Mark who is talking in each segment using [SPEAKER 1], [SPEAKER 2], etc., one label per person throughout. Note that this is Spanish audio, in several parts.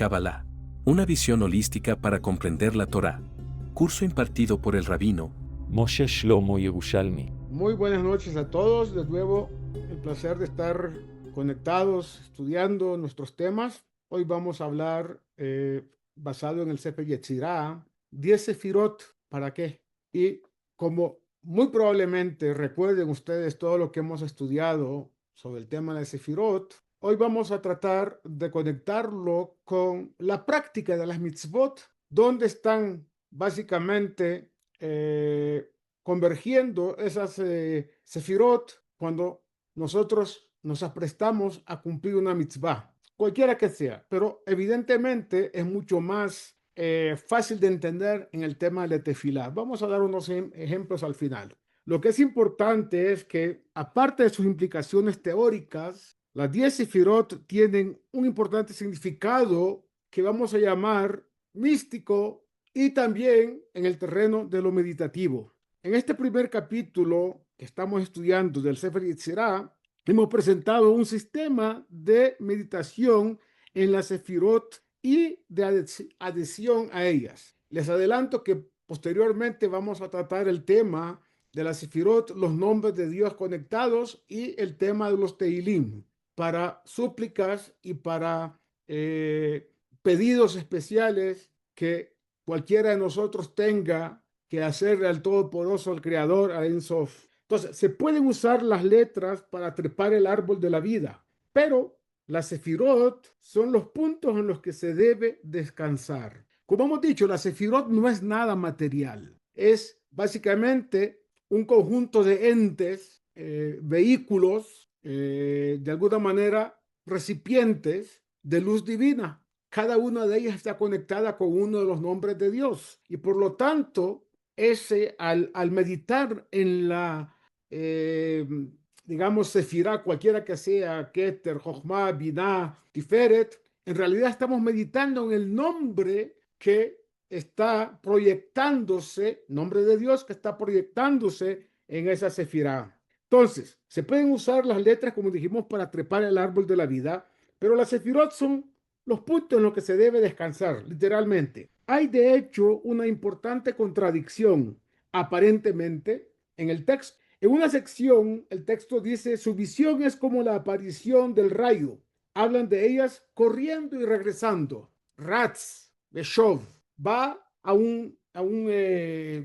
[SPEAKER 1] Kabbalah. Una visión holística para comprender la Torá. Curso impartido por el rabino
[SPEAKER 2] Moshe Shlomo Yerushalmi.
[SPEAKER 3] Muy buenas noches a todos. De nuevo, el placer de estar conectados, estudiando nuestros temas. Hoy vamos a hablar, basado en el Sefer Yetzirah, 10 Sefirot, ¿para qué? Y como muy probablemente recuerden ustedes todo lo que hemos estudiado sobre el tema de Sefirot, hoy vamos a tratar de conectarlo con la práctica de las mitzvot, donde están básicamente convergiendo esas sefirot cuando nosotros nos aprestamos a cumplir una mitzvah, cualquiera que sea, pero evidentemente es mucho más fácil de entender en el tema de tefilá. Vamos a dar unos ejemplos al final. Lo que es importante es que, aparte de sus implicaciones teóricas, las 10 sefirot tienen un importante significado que vamos a llamar místico y también en el terreno de lo meditativo. En este primer capítulo que estamos estudiando del Sefer Yetzirah, hemos presentado un sistema de meditación en las sefirot y de adhesión a ellas. Les adelanto que posteriormente vamos a tratar el tema de las sefirot, los nombres de Dios conectados y el tema de los teilim para súplicas y para pedidos especiales que cualquiera de nosotros tenga que hacerle al Todopoderoso, al Creador, a Ein Sof. Entonces, se pueden usar las letras para trepar el árbol de la vida, pero las sefirot son los puntos en los que se debe descansar. Como hemos dicho, la sefirot no es nada material, es básicamente un conjunto de entes, vehículos, de alguna manera recipientes de luz divina. Cada una de ellas está conectada con uno de los nombres de Dios y por lo tanto al meditar en la digamos sefirá, cualquiera que sea, Keter, Jochma, Binah, Tiferet, en realidad estamos meditando en el nombre que está proyectándose, nombre de Dios que está proyectándose en esa sefirá. Entonces, se pueden usar las letras, como dijimos, para trepar el árbol de la vida, pero las sefirot son los puntos en los que se debe descansar, literalmente. Hay de hecho una importante contradicción, aparentemente, en el texto. En una sección, el texto dice, su visión es como la aparición del rayo. Hablan de ellas corriendo y regresando. Ratz, Beshov, va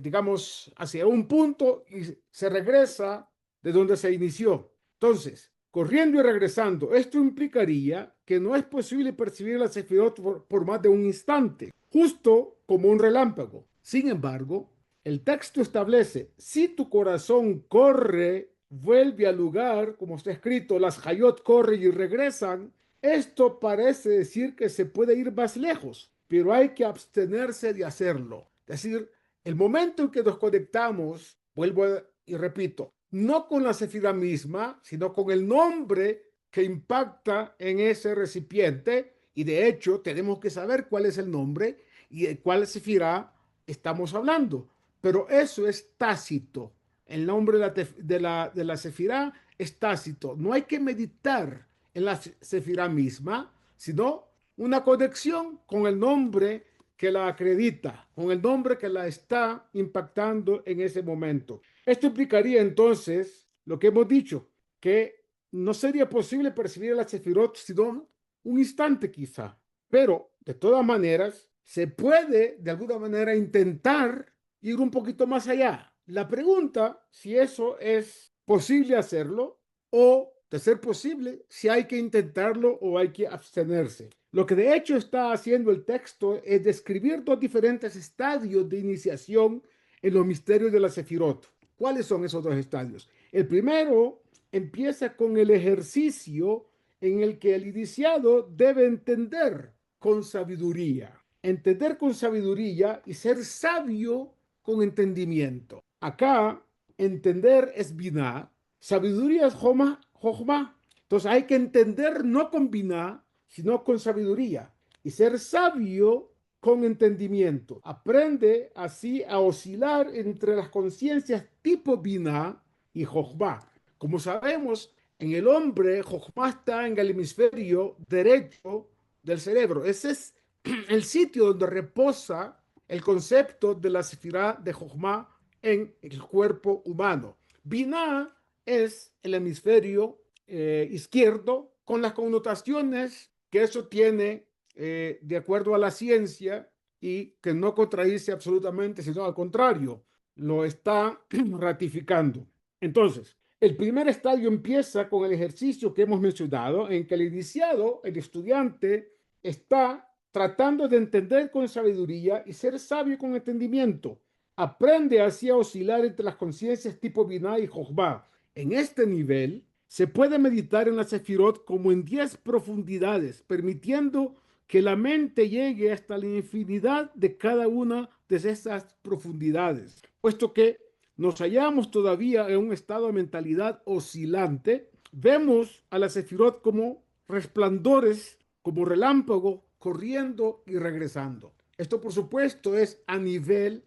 [SPEAKER 3] digamos, hacia un punto y se regresa de donde se inició. Entonces, corriendo y regresando, esto implicaría que no es posible percibir la sefirot por más de un instante, justo como un relámpago. Sin embargo, el texto establece, si tu corazón corre, vuelve al lugar, como está escrito, las hayot corren y regresan, esto parece decir que se puede ir más lejos, pero hay que abstenerse de hacerlo. Es decir, el momento en que nos conectamos, vuelvo y repito, no con la sefira misma, sino con el nombre que impacta en ese recipiente, y de hecho tenemos que saber cuál es el nombre y de cuál sefira estamos hablando. Pero eso es tácito. El nombre de la sefirá es tácito. No hay que meditar en la sefirá misma, sino una conexión con el nombre que la acredita, con el nombre que la está impactando en ese momento. Esto implicaría entonces lo que hemos dicho, que no sería posible percibir la sefirot sino un instante quizá, pero de todas maneras se puede de alguna manera intentar ir un poquito más allá. La pregunta, si eso es posible hacerlo o, de ser posible, si hay que intentarlo o hay que abstenerse. Lo que de hecho está haciendo el texto es describir dos diferentes estadios de iniciación en los misterios de la sefirot. ¿Cuáles son esos dos estadios? El primero empieza con el ejercicio en el que el iniciado debe entender con sabiduría. Entender con sabiduría y ser sabio con entendimiento. Acá, entender es biná, sabiduría es jochma. Entonces hay que entender no con biná, sino con sabiduría. Y ser sabio con entendimiento. Aprende así a oscilar entre las conciencias tipo biná y jochma. Como sabemos, en el hombre, jochma está en el hemisferio derecho del cerebro. Ese es el sitio donde reposa el concepto de la sefirá de Jochma en el cuerpo humano. Binah es el hemisferio izquierdo, con las connotaciones que eso tiene de acuerdo a la ciencia, y que no contradice absolutamente, sino al contrario, lo está ratificando. Entonces, el primer estadio empieza con el ejercicio que hemos mencionado, en que el iniciado, el estudiante, está tratando de entender con sabiduría y ser sabio con entendimiento. Aprende así a oscilar entre las conciencias tipo Binah y Jochma. En este nivel se puede meditar en la Sefirot como en 10 profundidades, permitiendo que la mente llegue hasta la infinidad de cada una de esas profundidades, puesto que nos hallamos todavía en un estado de mentalidad oscilante. Vemos a la Sefirot como resplandores, como relámpagos, corriendo y regresando. Esto, por supuesto, es a nivel,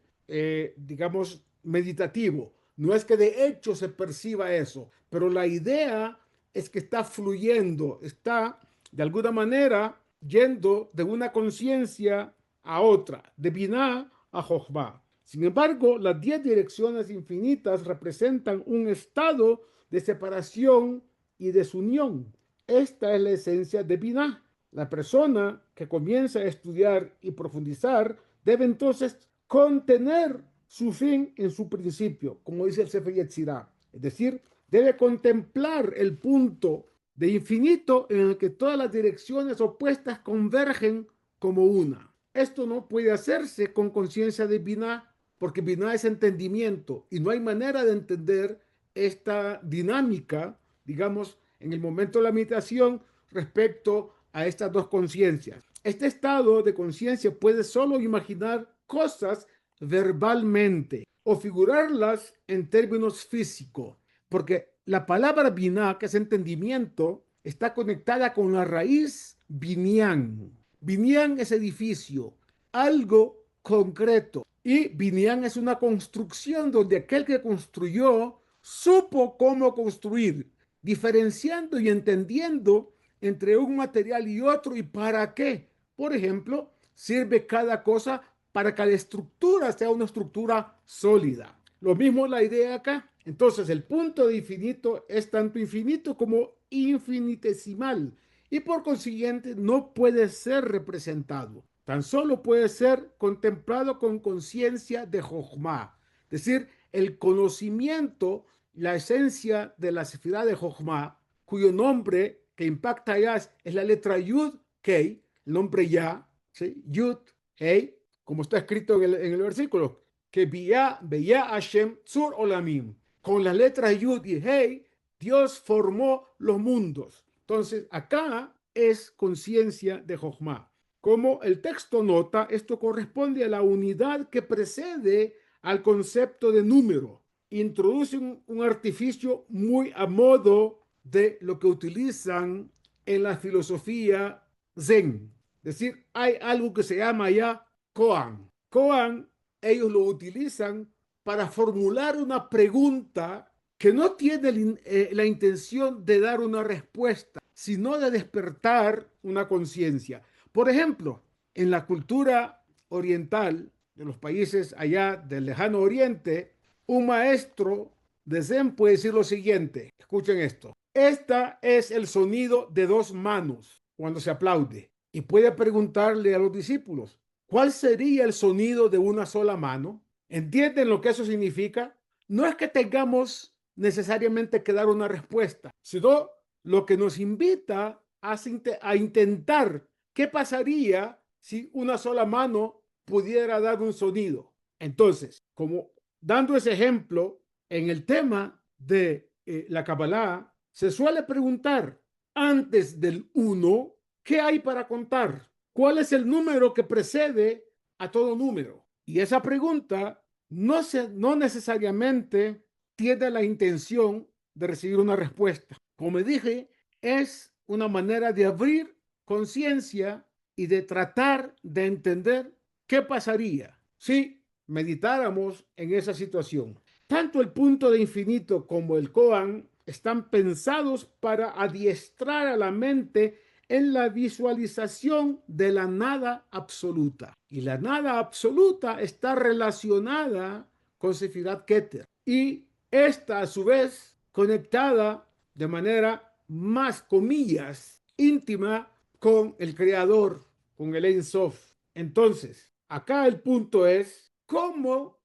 [SPEAKER 3] digamos, meditativo. No es que de hecho se perciba eso, pero la idea es que está fluyendo, está de alguna manera yendo de una conciencia a otra, de Binah a Jochma. Sin embargo, las 10 direcciones infinitas representan un estado de separación y desunión. Esta es la esencia de Binah. La persona que comienza a estudiar y profundizar debe entonces contener su fin en su principio, como dice el Sefer Yetzirah. Es decir, debe contemplar el punto de infinito en el que todas las direcciones opuestas convergen como una. Esto no puede hacerse con conciencia de Binah, porque Binah es entendimiento y no hay manera de entender esta dinámica, digamos, en el momento de la meditación respecto a estas dos conciencias. Este estado de conciencia puede solo imaginar cosas verbalmente o figurarlas en términos físicos, porque la palabra binah, que es entendimiento, está conectada con la raíz binyan. Binyan es edificio, algo concreto. Y binyan es una construcción donde aquel que construyó supo cómo construir, diferenciando y entendiendo entre un material y otro y para qué. Por ejemplo, sirve cada cosa para que la estructura sea una estructura sólida. Lo mismo la idea acá. Entonces, el punto de infinito es tanto infinito como infinitesimal y por consiguiente no puede ser representado. Tan solo puede ser contemplado con conciencia de Jochma, es decir, el conocimiento, la esencia de la sefirá de Jochma, cuyo nombre que impacta ya es la letra Yud Kei, el nombre ya, ¿sí? Yud Hei, como está escrito en el versículo, que veía Hashem Tzur Olamim. Con las letras Yud y Hei, Dios formó los mundos. Entonces, acá es conciencia de Jochma. Como el texto nota, esto corresponde a la unidad que precede al concepto de número. Introduce un artificio muy a modo de lo que utilizan en la filosofía Zen. Es decir, hay algo que se llama ya Koan. Koan, ellos lo utilizan para formular una pregunta que no tiene la intención de dar una respuesta, sino de despertar una conciencia. Por ejemplo, en la cultura oriental de los países allá del lejano oriente, un maestro de Zen puede decir lo siguiente, escuchen esto: esta es el sonido de dos manos cuando se aplaude. Y puede preguntarle a los discípulos, ¿cuál sería el sonido de una sola mano? ¿Entienden lo que eso significa? No es que tengamos necesariamente que dar una respuesta, sino lo que nos invita a intentar qué pasaría si una sola mano pudiera dar un sonido. Entonces, como dando ese ejemplo, en el tema de la Kabbalah, se suele preguntar antes del uno, ¿qué hay para contar? ¿Cuál es el número que precede a todo número? Y esa pregunta no necesariamente tiene la intención de recibir una respuesta. Como dije, es una manera de abrir conciencia y de tratar de entender qué pasaría si meditáramos en esa situación. Tanto el punto de infinito como el koan están pensados para adiestrar a la mente en la visualización de la nada absoluta. Y la nada absoluta está relacionada con Sefirat Keter. Y esta, a su vez, conectada de manera más, comillas, íntima con el Creador, con el Ein Sof. Entonces, acá el punto es cómo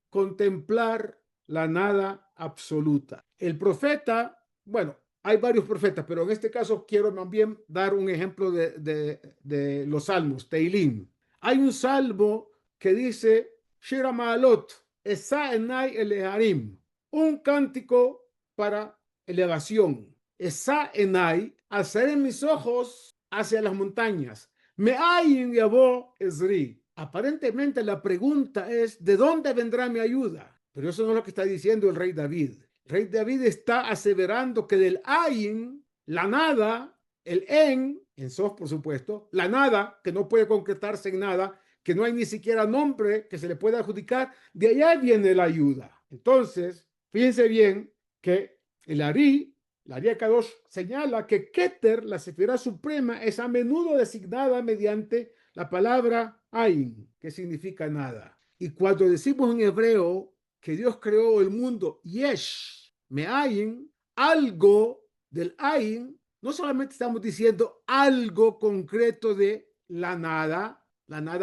[SPEAKER 3] contemplar la nada absoluta. El profeta, bueno, hay varios profetas, pero en este caso quiero también dar un ejemplo de los salmos, Teilim. Hay un salmo que dice, Shira Maalot, Esa Enai Eleharim, un cántico para elevación. Esa Enai, alzaré mis ojos hacia las montañas. Me ayin yabo Esri. Aparentemente la pregunta es, ¿de dónde vendrá mi ayuda? Pero eso no es lo que está diciendo el rey David. El rey David está aseverando que del ayin, la nada, el en Sof por supuesto, la nada, que no puede concretarse en nada, que no hay ni siquiera nombre que se le pueda adjudicar, de allá viene la ayuda. Entonces, fíjense bien que el Ari Kadosh señala que Keter, la Sefirá suprema, es a menudo designada mediante la palabra Ain, que significa nada. Y cuando decimos en hebreo que Dios creó el mundo, Yesh, Me'ayin, algo del Ain, no solamente estamos diciendo algo concreto de la nada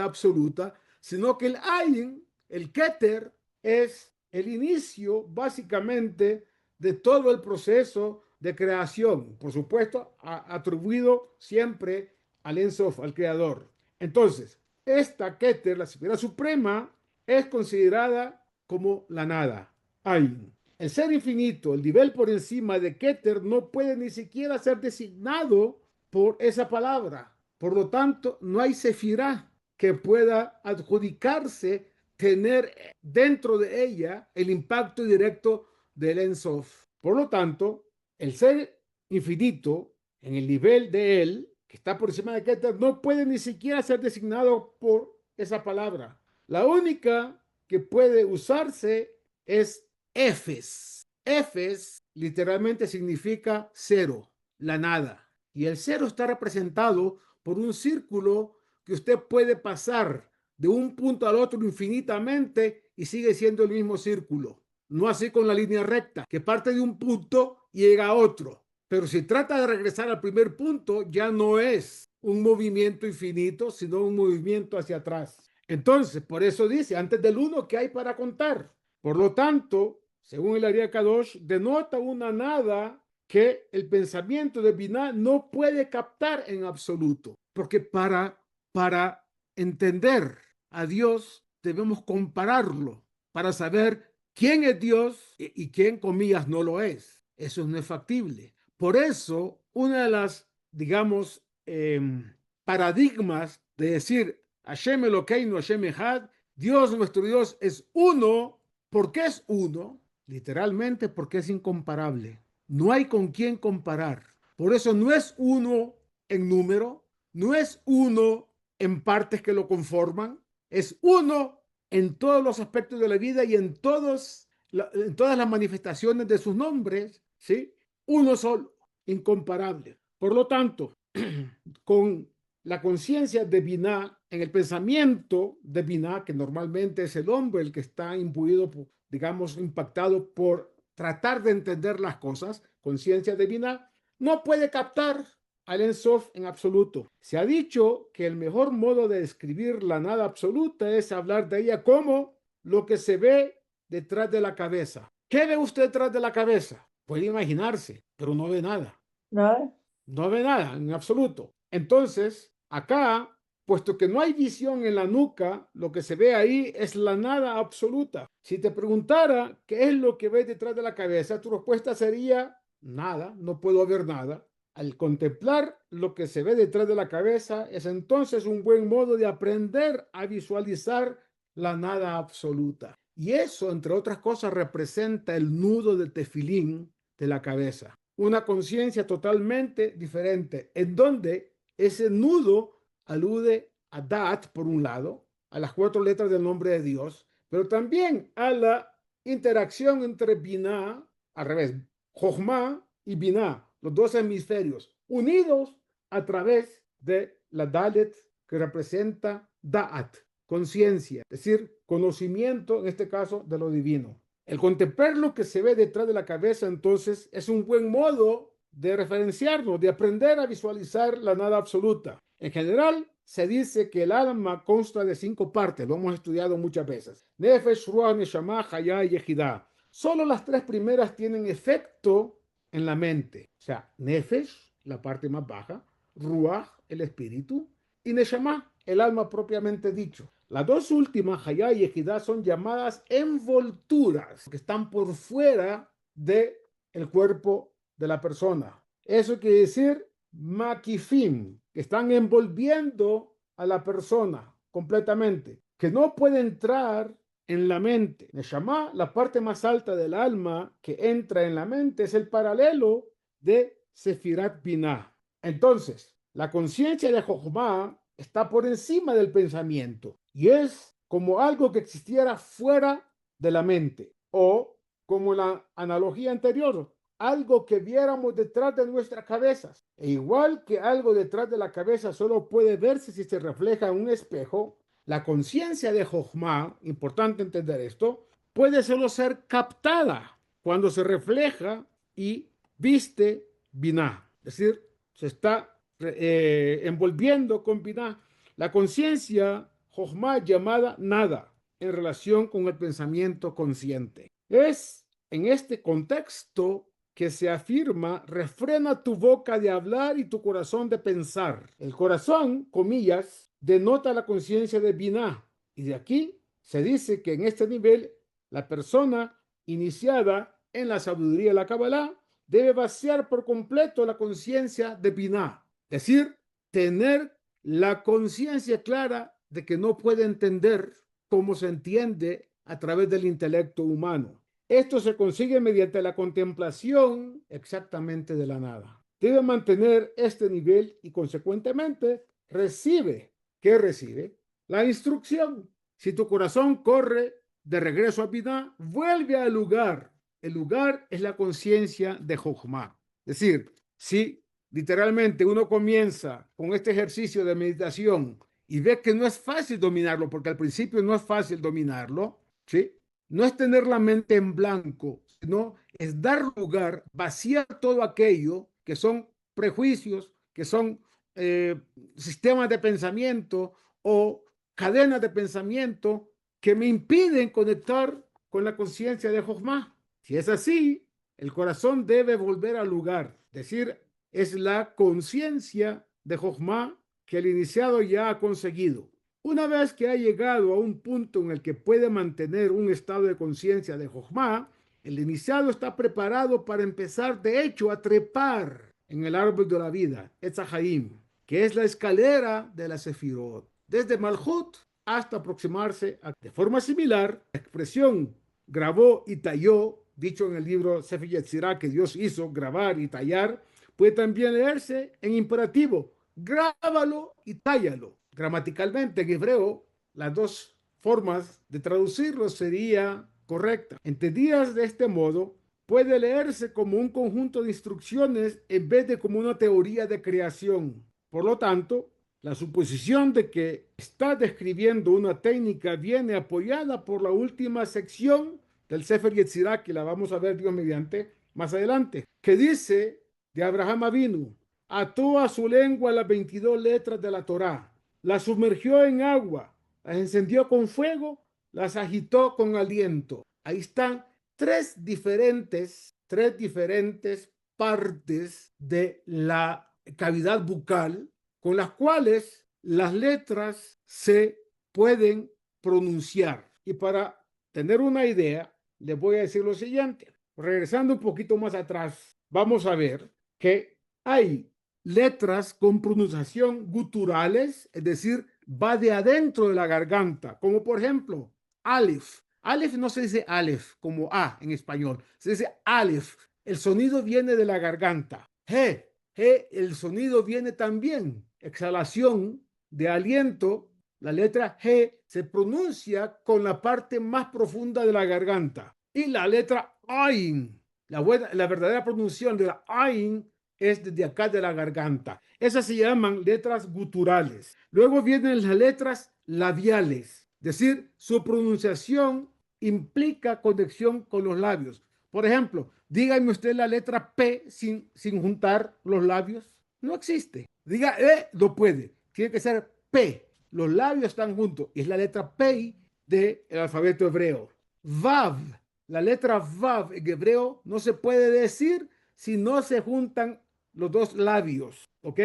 [SPEAKER 3] absoluta, sino que el Ain, el Keter, es el inicio básicamente de todo el proceso de creación, por supuesto, atribuido siempre al Ein Sof, al Creador. Entonces, esta Keter, la Sefirá suprema, es considerada como la nada, Ain. El ser infinito, el nivel por encima de Keter, no puede ni siquiera ser designado por esa palabra. Por lo tanto, no hay Sefirá que pueda adjudicarse tener dentro de ella el impacto directo del Ein Sof. Por lo tanto, el ser infinito, en el nivel de él, que está por encima de Keter, no puede ni siquiera ser designado por esa palabra. La única que puede usarse es Efes. Efes literalmente significa cero, la nada. Y el cero está representado por un círculo que usted puede pasar de un punto al otro infinitamente y sigue siendo el mismo círculo. No así con la línea recta, que parte de un punto y llega a otro. Pero si trata de regresar al primer punto, ya no es un movimiento infinito, sino un movimiento hacia atrás. Entonces, por eso dice, antes del uno, ¿qué hay para contar? Por lo tanto, según el Ari Kadosh, denota una nada que el pensamiento de Binah no puede captar en absoluto. Porque para entender a Dios debemos compararlo para saber quién es Dios y quién, comillas, no lo es. Eso no es factible. Por eso, una de las, digamos, paradigmas de decir Hashem Elokeinu, Hashem Echad, Dios, nuestro Dios, es uno. ¿Por qué es uno? Literalmente porque es incomparable. No hay con quién comparar. Por eso no es uno en número, no es uno en partes que lo conforman, es uno en todos los aspectos de la vida y en todas las manifestaciones de sus nombres, ¿sí? Uno solo, incomparable. Por lo tanto, con la conciencia de Binah, en el pensamiento de Binah, que normalmente es el hombre el que está imbuido, digamos, impactado por tratar de entender las cosas, conciencia de Binah, no puede captar al Ein Sof en absoluto. Se ha dicho que el mejor modo de describir la nada absoluta es hablar de ella como lo que se ve detrás de la cabeza. ¿Qué ve usted detrás de la cabeza? Puede imaginarse, pero no ve nada.
[SPEAKER 4] ¿No?
[SPEAKER 3] No ve nada en absoluto. Entonces, acá, puesto que no hay visión en la nuca, lo que se ve ahí es la nada absoluta. Si te preguntara qué es lo que ves detrás de la cabeza, tu respuesta sería nada, no puedo ver nada. Al contemplar lo que se ve detrás de la cabeza, es entonces un buen modo de aprender a visualizar la nada absoluta. Y eso, entre otras cosas, representa el nudo de tefilín de la cabeza. Una conciencia totalmente diferente, en donde ese nudo alude a Dat, por un lado, a las 4 letras del nombre de Dios, pero también a la interacción entre Binah, al revés, Jochma y Binah, los dos hemisferios, unidos a través de la Dalet, que representa Da'at, conciencia, es decir, conocimiento, en este caso, de lo divino. El contemplar lo que se ve detrás de la cabeza, entonces, es un buen modo de referenciarlo, de aprender a visualizar la nada absoluta. En general, se dice que el alma consta de 5 partes, lo hemos estudiado muchas veces. Nefesh, Ruach, Neshama, Hayá y Yehidah. Solo las 3 primeras tienen efecto en la mente. O sea, Nefesh, la parte más baja, Ruach, el espíritu, y Neshama, el alma propiamente dicho. Las 2 últimas, Hayá y Yehidah, son llamadas envolturas, que están por fuera del cuerpo de la persona. Eso quiere decir makifim, que están envolviendo a la persona completamente, que no puede entrar en la mente. Neshama, la parte más alta del alma que entra en la mente, es el paralelo de Sefirat Binah. Entonces, la conciencia de Jochma está por encima del pensamiento y es como algo que existiera fuera de la mente, o como la analogía anterior, algo que viéramos detrás de nuestras cabezas. E igual que algo detrás de la cabeza solo puede verse si se refleja en un espejo, la conciencia de Jochma, importante entender esto, puede solo ser captada cuando se refleja y viste Binah, es decir, se está envolviendo con Binah. La conciencia Jochma llamada nada en relación con el pensamiento consciente. Es en este contexto que se afirma: refrena tu boca de hablar y tu corazón de pensar. El corazón, comillas, denota la conciencia de Binah, y de aquí se dice que en este nivel la persona iniciada en la sabiduría de la Kabbalah debe vaciar por completo la conciencia de Binah, es decir, tener la conciencia clara de que no puede entender cómo se entiende a través del intelecto humano. Esto se consigue mediante la contemplación exactamente de la nada. Debe mantener este nivel y consecuentemente recibe. ¿Qué recibe? La instrucción. Si tu corazón corre de regreso a Binah, vuelve al lugar. El lugar es la conciencia de Jochma. Es decir, si literalmente uno comienza con este ejercicio de meditación y ve que no es fácil dominarlo, porque al principio no es fácil dominarlo, ¿sí? No es tener la mente en blanco, sino es dar lugar, vaciar todo aquello que son prejuicios, que son sistemas de pensamiento o cadenas de pensamiento que me impiden conectar con la conciencia de Jochma. Si es así, el corazón debe volver al lugar, es decir, es la conciencia de Jochma que el iniciado ya ha conseguido. Una vez que ha llegado a un punto en el que puede mantener un estado de conciencia de Jochma, el iniciado está preparado para empezar, de hecho, a trepar en el árbol de la vida, Etz HaChaim, que es la escalera de la Sefirot, desde Malhut hasta aproximarse de forma similar. La expresión grabó y talló, dicho en el libro Sefer Yetzirah, que Dios hizo grabar y tallar, puede también leerse en imperativo: grábalo y tállalo. Gramaticalmente en hebreo, las 2 formas de traducirlo sería correcta. Entendidas de este modo, puede leerse como un conjunto de instrucciones en vez de como una teoría de creación. Por lo tanto, la suposición de que está describiendo una técnica viene apoyada por la última sección del Sefer Yetzirah, que la vamos a ver, Dios mediante, más adelante, que dice de Abraham Avinu: ató a su lengua las 22 letras de la Torá, las sumergió en agua, las encendió con fuego, las agitó con aliento. Ahí están tres diferentes partes de la cavidad bucal con las cuales las letras se pueden pronunciar. Y para tener una idea, les voy a decir lo siguiente. Regresando un poquito más atrás, vamos a ver que hay letras con pronunciación guturales, es decir, va de adentro de la garganta, como por ejemplo, Aleph. Aleph no se dice Aleph como A en español, se dice Aleph. El sonido viene de la garganta. G, el sonido viene también, exhalación de aliento. La letra G se pronuncia con la parte más profunda de la garganta. Y la letra Ain, la verdadera pronunciación de la Ain es desde acá de la garganta. Esas se llaman letras guturales. Luego vienen las letras labiales, es decir, su pronunciación implica conexión con los labios. Por ejemplo, dígame usted la letra P sin juntar los labios. No existe. Diga E, no puede. Tiene que ser P. Los labios están juntos y es la letra P del alfabeto hebreo. Vav, la letra Vav en hebreo no se puede decir si no se juntan los dos labios, ¿ok?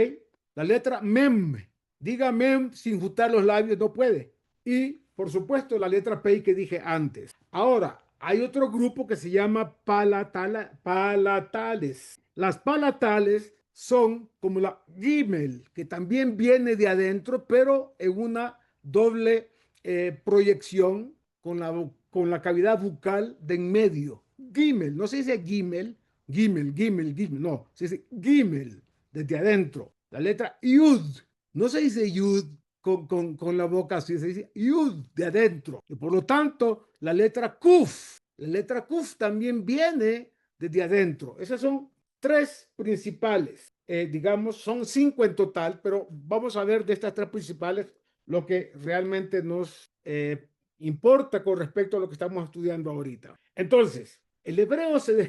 [SPEAKER 3] La letra Mem, diga Mem sin juntar los labios, no puede. Y, por supuesto, la letra P que dije antes. Ahora, hay otro grupo que se llama palatales. Las palatales son como la Gimel, que también viene de adentro, pero en una doble proyección con la cavidad bucal de en medio. Gimel, no se dice Gimel, Gimel, no, se dice Gimel, desde adentro. La letra Yud, no se dice Yud con la boca así, se dice Yud, de adentro. Y por lo tanto, la letra Kuf también viene desde adentro. Esas son tres principales. Digamos, son 5 en total, pero vamos a ver de estas tres principales lo que realmente nos importa con respecto a lo que estamos estudiando ahorita. Entonces, el hebreo se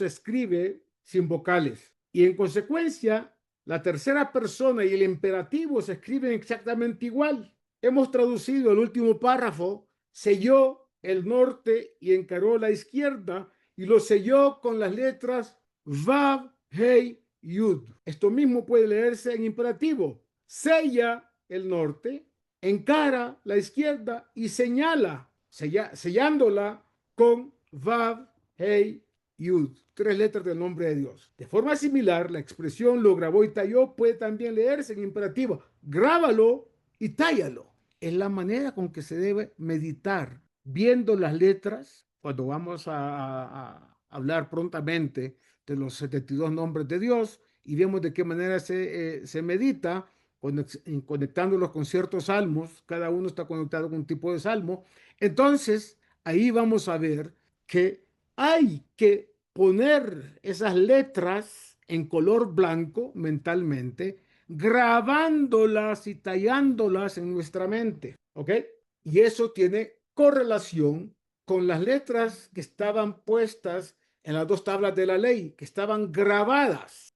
[SPEAKER 3] escribe sin vocales y en consecuencia la tercera persona y el imperativo se escriben exactamente igual. Hemos traducido el último párrafo, selló el norte y encaró la izquierda y lo selló con las letras Vav, Hei, Yud. Esto mismo puede leerse en imperativo. Sella el norte, encara la izquierda y señala, sellándola con Vav, Hei, Yud, 3 letras del nombre de Dios. De forma similar, la expresión lo grabó y talló puede también leerse en imperativo. Grábalo y tállalo. Es la manera con que se debe meditar, viendo las letras, cuando vamos a hablar prontamente de los 72 nombres de Dios y vemos de qué manera se medita, conectándolos con ciertos salmos, cada uno está conectado con un tipo de salmo. Entonces, ahí vamos a ver que hay que poner esas letras en color blanco mentalmente, grabándolas y tallándolas en nuestra mente, ¿ok? Y eso tiene correlación con las letras que estaban puestas en las 2 tablas de la ley, que estaban grabadas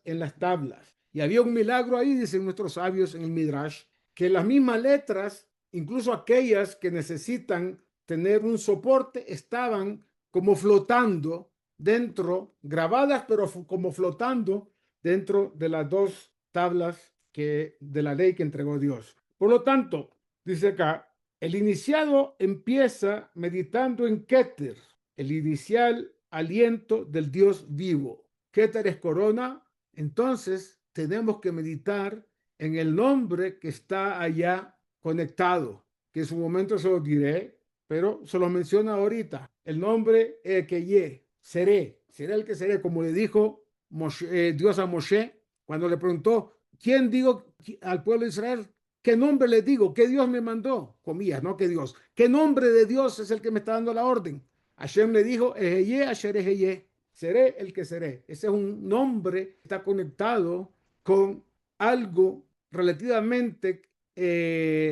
[SPEAKER 3] en las tablas. Y había un milagro ahí, dicen nuestros sabios en el Midrash, que las mismas letras, incluso aquellas que necesitan tener un soporte, estaban como flotando dentro, grabadas, pero como flotando dentro de las 2 tablas de la ley que entregó Dios. Por lo tanto, dice acá, el iniciado empieza meditando en Keter, el inicial aliento del Dios vivo. Keter es corona, entonces tenemos que meditar en el nombre que está allá conectado, que en su momento se lo diré, pero se lo menciona ahorita. El nombre Ekeye, seré el que seré, como le dijo Dios a Moshe cuando le preguntó, ¿quién digo al pueblo de Israel? ¿Qué nombre le digo? ¿Qué Dios me mandó? Comillas, no que Dios. ¿Qué nombre de Dios es el que me está dando la orden? Hashem le dijo, Eheye, Asher Eheye, seré el que seré. Ese es un nombre que está conectado con algo relativamente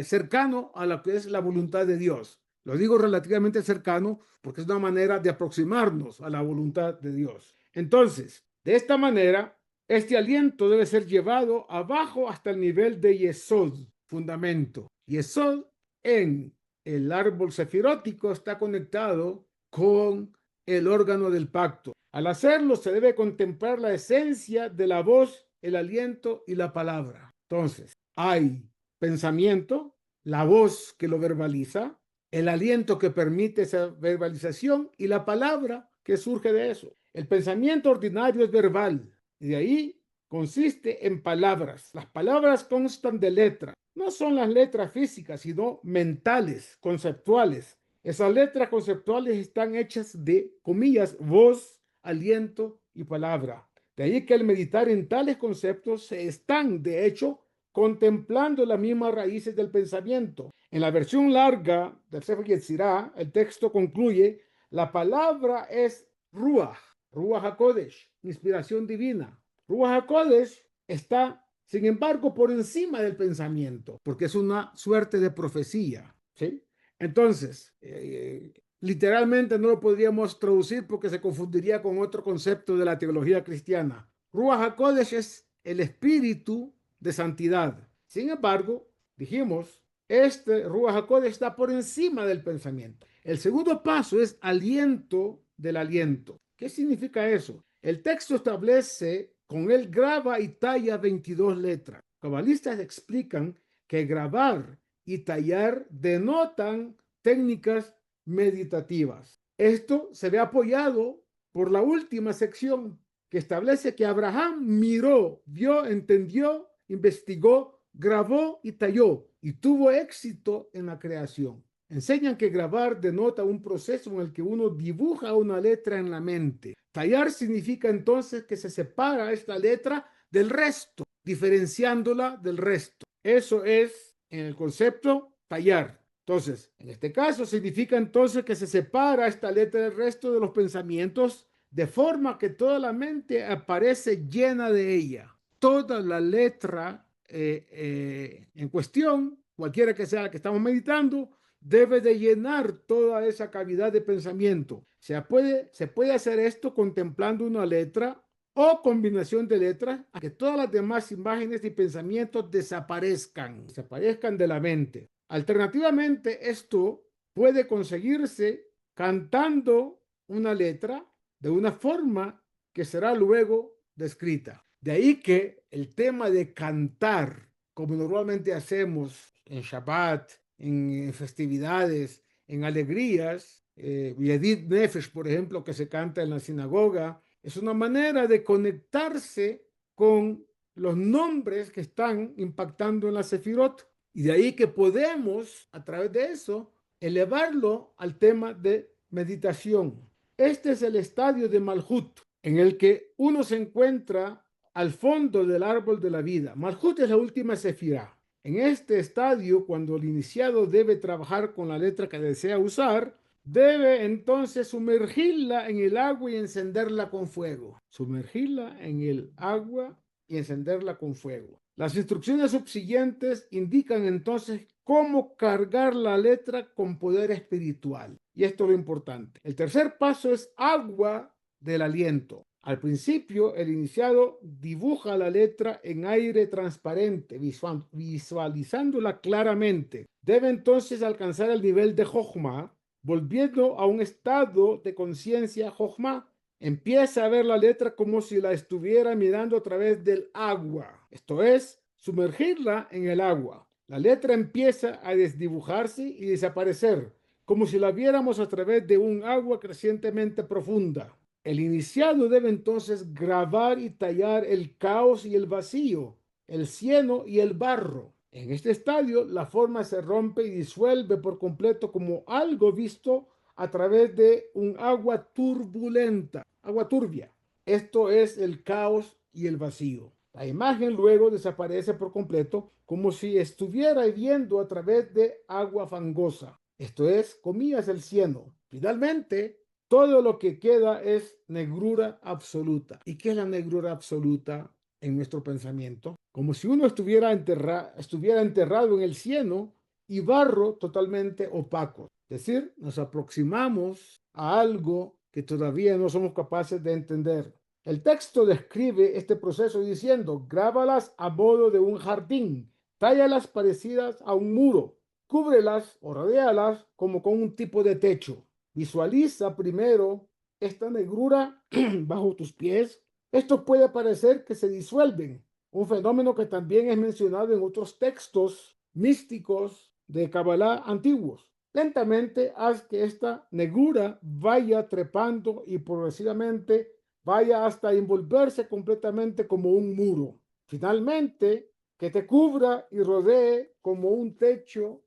[SPEAKER 3] cercano a lo que es la voluntad de Dios. Lo digo relativamente cercano porque es una manera de aproximarnos a la voluntad de Dios. Entonces, de esta manera, este aliento debe ser llevado abajo hasta el nivel de Yesod, fundamento. Yesod en el árbol sefirótico está conectado con el órgano del pacto. Al hacerlo se debe contemplar la esencia de la voz, el aliento y la palabra. Entonces, hay pensamiento, la voz que lo verbaliza, el aliento que permite esa verbalización y la palabra que surge de eso. El pensamiento ordinario es verbal y de ahí consiste en palabras. Las palabras constan de letras. No son las letras físicas, sino mentales, conceptuales. Esas letras conceptuales están hechas de, comillas, voz, aliento y palabra. De ahí que al meditar en tales conceptos se están, de hecho, contemplando las mismas raíces del pensamiento. En la versión larga del Sefer Yetzirah, el texto concluye, la palabra es ruach, Ruach HaKodesh, inspiración divina. Ruach HaKodesh está, sin embargo, por encima del pensamiento, porque es una suerte de profecía, ¿sí? Entonces, literalmente no lo podríamos traducir porque se confundiría con otro concepto de la teología cristiana. Ruach HaKodesh es el espíritu de santidad. Sin embargo, dijimos, este Ruach HaKodesh está por encima del pensamiento. El segundo paso es aliento del aliento. ¿Qué significa eso? El texto establece, con él graba y talla 22 letras. Cabalistas explican que grabar y tallar denotan técnicas meditativas. Esto se ve apoyado por la última sección que establece que Abraham miró, vio, entendió, investigó, grabó y talló y tuvo éxito en la creación. Enseñan que grabar denota un proceso en el que uno dibuja una letra en la mente. Tallar significa entonces que se separa esta letra del resto, diferenciándola del resto. Eso es en el concepto tallar. Entonces, en este caso significa entonces que se separa esta letra del resto de los pensamientos de forma que toda la mente aparece llena de ella. Toda la letra en cuestión, cualquiera que sea la que estamos meditando, debe de llenar toda esa cavidad de pensamiento. Se puede hacer esto contemplando una letra o combinación de letras a que todas las demás imágenes y pensamientos desaparezcan de la mente. Alternativamente, esto puede conseguirse cantando una letra de una forma que será luego descrita. De ahí que el tema de cantar, como normalmente hacemos en Shabbat, en festividades, en alegrías, Yedid Nefesh, por ejemplo, que se canta en la sinagoga, es una manera de conectarse con los nombres que están impactando en la Sefirot. Y de ahí que podemos, a través de eso, elevarlo al tema de meditación. Este es el estadio de Malhut, en el que uno se encuentra al fondo del árbol de la vida. Malhut es la última sefirá. En este estadio, cuando el iniciado debe trabajar con la letra que desea usar, debe entonces sumergirla en el agua y encenderla con fuego. Sumergirla en el agua y encenderla con fuego. Las instrucciones subsiguientes indican entonces cómo cargar la letra con poder espiritual. Y esto es lo importante. El tercer paso es agua del aliento. Al principio, el iniciado dibuja la letra en aire transparente, visualizándola claramente. Debe entonces alcanzar el nivel de Jochma, volviendo a un estado de conciencia Jochma. Empieza a ver la letra como si la estuviera mirando a través del agua. Esto es, sumergirla en el agua. La letra empieza a desdibujarse y desaparecer, como si la viéramos a través de un agua crecientemente profunda. El iniciado debe entonces grabar y tallar el caos y el vacío, el cieno y el barro. En este estadio, la forma se rompe y disuelve por completo como algo visto a través de un agua turbulenta, agua turbia. Esto es el caos y el vacío. La imagen luego desaparece por completo como si estuviera viendo a través de agua fangosa. Esto es, comillas, el cieno. Finalmente, todo lo que queda es negrura absoluta. ¿Y qué es la negrura absoluta en nuestro pensamiento? Como si uno estuviera enterrado en el cieno y barro totalmente opaco. Es decir, nos aproximamos a algo que todavía no somos capaces de entender. El texto describe este proceso diciendo, grábalas a modo de un jardín, tállalas parecidas a un muro, cúbrelas o rodéalas como con un tipo de techo. Visualiza primero esta negrura bajo tus pies. Esto puede parecer que se disuelven, un fenómeno que también es mencionado en otros textos místicos de Kabbalah antiguos. Lentamente haz que esta negrura vaya trepando y progresivamente vaya hasta envolverse completamente como un muro. Finalmente, que te cubra y rodee como un techo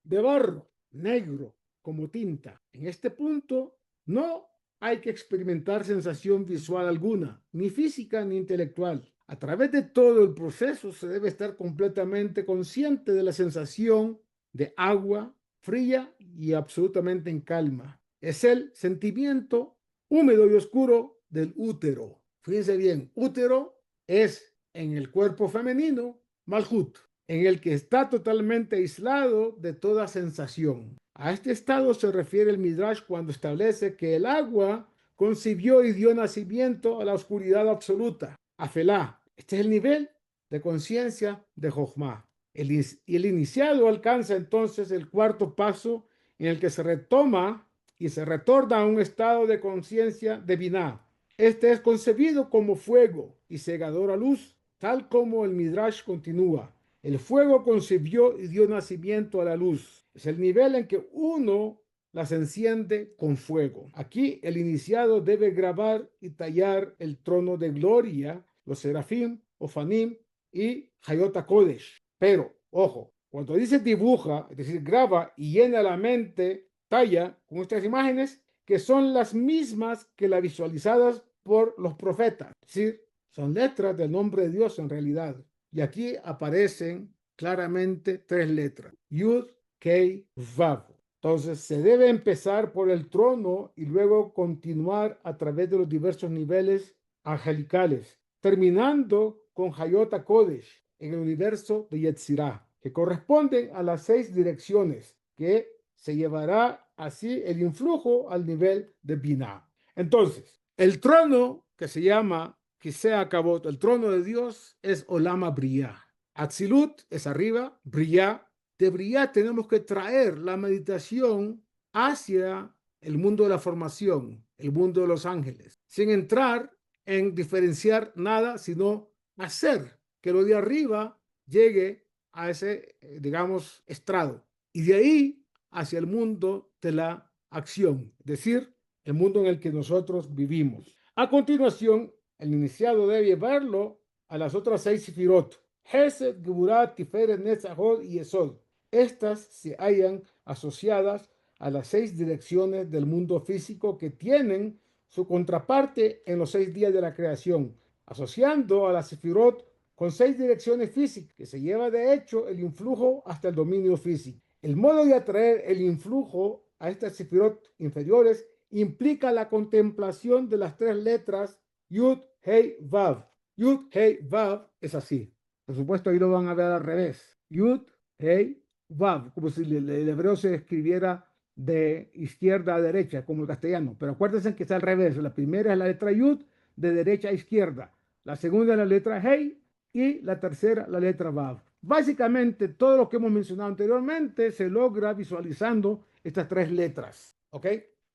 [SPEAKER 3] de barro negro, como tinta. En este punto, no hay que experimentar sensación visual alguna, ni física ni intelectual. A través de todo el proceso se debe estar completamente consciente de la sensación de agua fría y absolutamente en calma. Es el sentimiento húmedo y oscuro del útero. Fíjense bien, útero es en el cuerpo femenino, Malhut, en el que está totalmente aislado de toda sensación. A este estado se refiere el Midrash cuando establece que el agua concibió y dio nacimiento a la oscuridad absoluta, Afelá. Este es el nivel de conciencia de Jochma. Y el iniciado alcanza entonces el cuarto paso en el que se retoma y se retorna a un estado de conciencia de Binah. Este es concebido como fuego y cegador a luz, tal como el Midrash continúa. El fuego concibió y dio nacimiento a la luz. Es el nivel en que uno las enciende con fuego. Aquí el iniciado debe grabar y tallar el trono de gloria, los serafim, ofanim y hayot kodesh. Pero, ojo, cuando dice dibuja, es decir, graba y llena la mente, talla con estas imágenes que son las mismas que las visualizadas por los profetas. Es decir, son letras del nombre de Dios en realidad. Y aquí aparecen claramente tres letras. Yud, Kei, Vav. Entonces se debe empezar por el trono y luego continuar a través de los diversos niveles angelicales, terminando con Hayot Kodesh en el universo de Yetzirah, que corresponden a las 6 direcciones que se llevará así el influjo al nivel de Binah. Entonces, el trono que se llama Kisea Kabot, el trono de Dios, es Olama Briah. Atzilut es arriba, Briah. De Briah tenemos que traer la meditación hacia el mundo de la formación, el mundo de los ángeles, sin entrar en diferenciar nada, sino hacer que lo de arriba llegue a ese, digamos, estrado. Y de ahí hacia el mundo de la acción, es decir, el mundo en el que nosotros vivimos. A continuación, el iniciado debe llevarlo a las otras 6 sefirot, Hesed, Geburah, Tiferet, Netzachot y Esod. Estas se hallan asociadas a las 6 direcciones del mundo físico que tienen su contraparte en los 6 días de la creación, asociando a las sefirot con 6 direcciones físicas, que se lleva de hecho el influjo hasta el dominio físico. El modo de atraer el influjo a estas sefirot inferiores implica la contemplación de las 3 letras Yud, Hei, Vav. Yud, Hei, Vav es así. Por supuesto, ahí lo van a ver al revés. Yud, Hei, Vav, como si el hebreo se escribiera de izquierda a derecha, como el castellano. Pero acuérdense que está al revés. La primera es la letra Yud, de derecha a izquierda. La segunda es la letra Hei y la tercera la letra Vav. Básicamente, todo lo que hemos mencionado anteriormente se logra visualizando estas 3 letras. ¿Ok?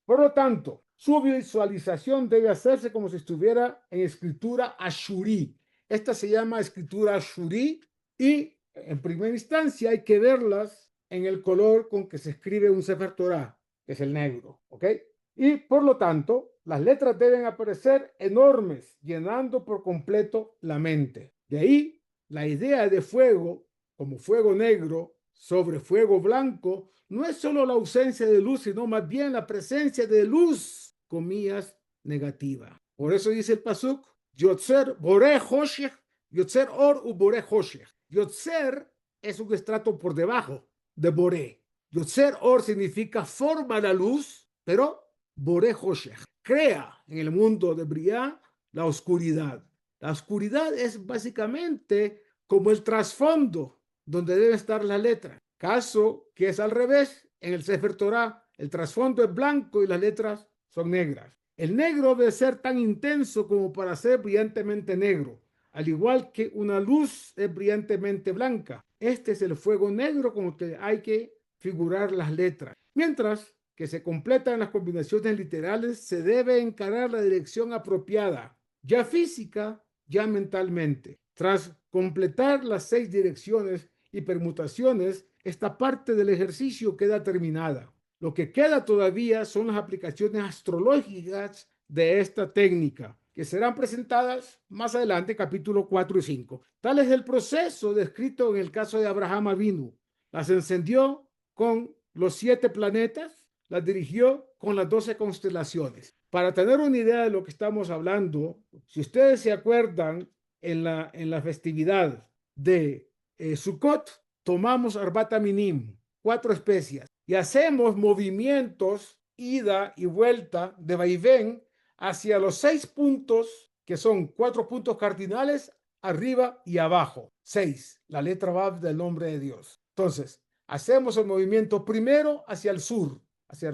[SPEAKER 3] Por lo tanto, su visualización debe hacerse como si estuviera en escritura ashurí. Esta se llama escritura ashurí y en primera instancia hay que verlas en el color con que se escribe un Sefer Torah, que es el negro, ¿ok? Y por lo tanto, las letras deben aparecer enormes, llenando por completo la mente. De ahí, la idea de fuego, como fuego negro sobre fuego blanco, no es solo la ausencia de luz, sino más bien la presencia de luz, comillas, negativa. Por eso dice el pasuk, Yotzer Boreh Hoshech, Yotzer Or u Boreh Hoshech. Yotzer es un estrato por debajo de Boré. Yotzer Or significa forma la luz, pero Boré Hoshech crea en el mundo de Briah la oscuridad. La oscuridad es básicamente como el trasfondo donde debe estar la letra. Caso que es al revés, en el Sefer Torah, el trasfondo es blanco y las letras son negras. El negro debe ser tan intenso como para ser brillantemente negro, al igual que una luz es brillantemente blanca. Este es el fuego negro con el que hay que figurar las letras. Mientras que se completan las combinaciones literales, se debe encarar la dirección apropiada, ya física, ya mentalmente. Tras completar las 6 direcciones y permutaciones, esta parte del ejercicio queda terminada. Lo que queda todavía son las aplicaciones astrológicas de esta técnica, que serán presentadas más adelante, capítulo 4 y 5. Tal es el proceso descrito en el caso de Abraham Avinu. Las encendió con los 7 planetas, las dirigió con las 12 constelaciones. Para tener una idea de lo que estamos hablando, si ustedes se acuerdan, en la festividad de Sukkot, tomamos Arbat Minim, 4 especias, y hacemos movimientos, ida y vuelta de vaivén hacia los 6 puntos, que son 4 puntos cardinales, arriba y abajo. 6, la letra Vav del nombre de Dios. Entonces, hacemos el movimiento primero hacia el sur, hacia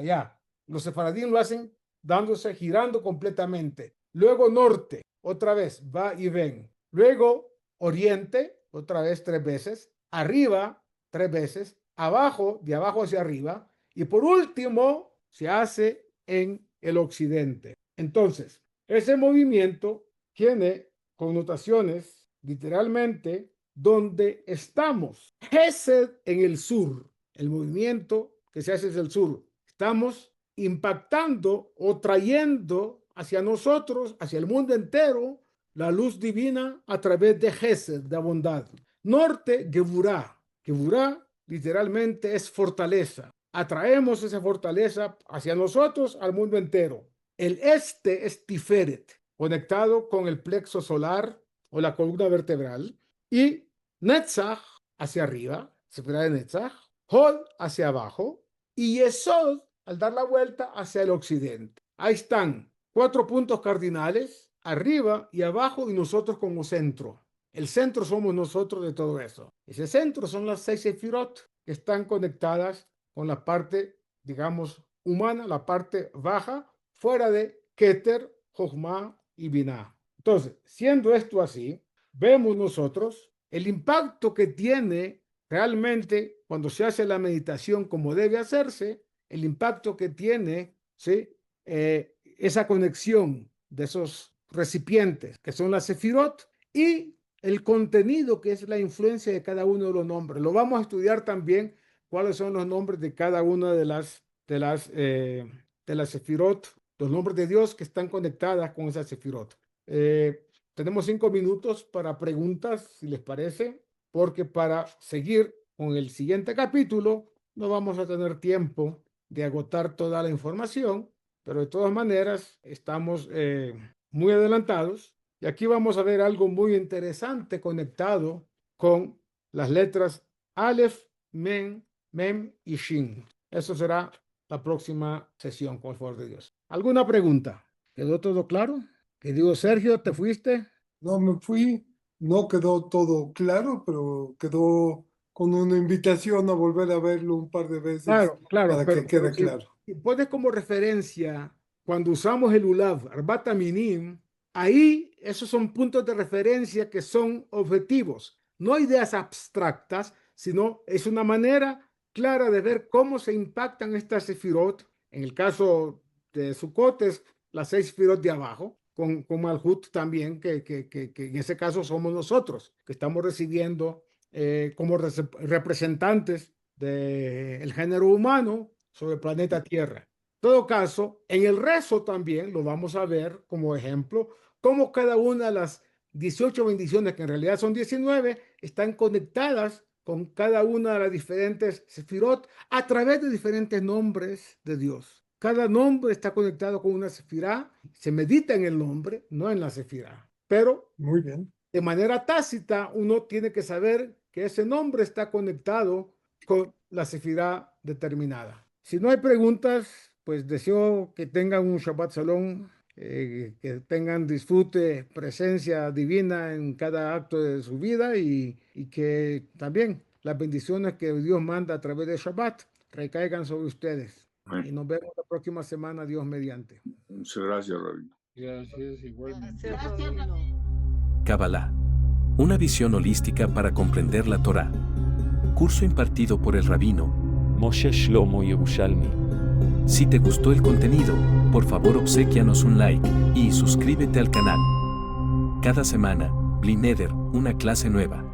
[SPEAKER 3] allá. Los sefaradín lo hacen dándose, girando completamente. Luego norte, otra vez, va y ven. Luego oriente, otra vez 3 veces. Arriba, 3 veces. Abajo, de abajo hacia arriba. Y por último, se hace en el occidente. Entonces, ese movimiento tiene connotaciones, literalmente, donde estamos. Gesed en el sur, el movimiento que se hace desde el sur. Estamos impactando o trayendo hacia nosotros, hacia el mundo entero, la luz divina a través de Gesed, de bondad. Norte, Geburá. Geburá literalmente es fortaleza. Atraemos esa fortaleza hacia nosotros, al mundo entero. El este es Tiferet, conectado con el plexo solar o la columna vertebral. Y Netzach hacia arriba, Sefirá de Netzach. Hod hacia abajo. Y Yesod, al dar la vuelta, hacia el occidente. Ahí están 4 puntos cardinales, arriba y abajo, y nosotros como centro. El centro somos nosotros de todo eso. Ese centro son las 6 sefirot que están conectadas con la parte, digamos, humana, la parte baja, fuera de Keter, Jochma y Binah. Entonces, siendo esto así, vemos nosotros el impacto que tiene realmente cuando se hace la meditación como debe hacerse, el impacto que tiene, ¿sí? Esa conexión de esos recipientes que son las sefirot y el contenido que es la influencia de cada uno de los nombres. Lo vamos a estudiar también cuáles son los nombres de cada una de las sefirot, los nombres de Dios que están conectadas con esas sefirot. Tenemos 5 minutos para preguntas, si les parece, porque para seguir con el siguiente capítulo no vamos a tener tiempo de agotar toda la información, pero de todas maneras estamos muy adelantados. Y aquí vamos a ver algo muy interesante conectado con las letras Aleph, Mem y Shin. Eso será la próxima sesión, con el favor de Dios. ¿Alguna pregunta? ¿Quedó todo claro? ¿Qué digo, Sergio, te fuiste?
[SPEAKER 4] No me fui, no quedó todo claro, pero quedó con una invitación a volver a verlo un par de veces
[SPEAKER 3] Claro,
[SPEAKER 4] para que quede claro.
[SPEAKER 3] Si pones como referencia, cuando usamos el ULAV, Arbat Aminim, ahí esos son puntos de referencia que son objetivos, no ideas abstractas, sino es una manera clara de ver cómo se impactan estas sefirot. En el caso de Sukkot es las 6 sefirot de abajo, con Malhut también, que en ese caso somos nosotros, que estamos recibiendo como representantes del género humano sobre el planeta Tierra. En todo caso, en el rezo también lo vamos a ver como ejemplo, cómo cada una de las 18 bendiciones, que en realidad son 19, están conectadas con cada una de las diferentes sefirot a través de diferentes nombres de Dios. Cada nombre está conectado con una sefirá, se medita en el nombre, no en la sefirá. Pero
[SPEAKER 4] muy bien,
[SPEAKER 3] de manera tácita uno tiene que saber que ese nombre está conectado con la sefirá determinada. Si no hay preguntas, pues deseo que tengan un Shabbat Shalom, que tengan disfrute, presencia divina en cada acto de su vida y que también las bendiciones que Dios manda a través de Shabbat recaigan sobre ustedes.
[SPEAKER 5] Bueno.
[SPEAKER 3] Y nos vemos la próxima semana, Dios mediante.
[SPEAKER 5] Muchas gracias, Rabino.
[SPEAKER 6] Gracias, igualmente.
[SPEAKER 7] Gracias, Rabino.
[SPEAKER 1] Kabbalah. Una visión holística para comprender la Torá. Curso impartido por el rabino
[SPEAKER 2] Moshe Shlomo Yerushalmi.
[SPEAKER 1] Si te gustó el contenido, por favor obséquianos un like y suscríbete al canal. Cada semana, Bli Neder, una clase nueva.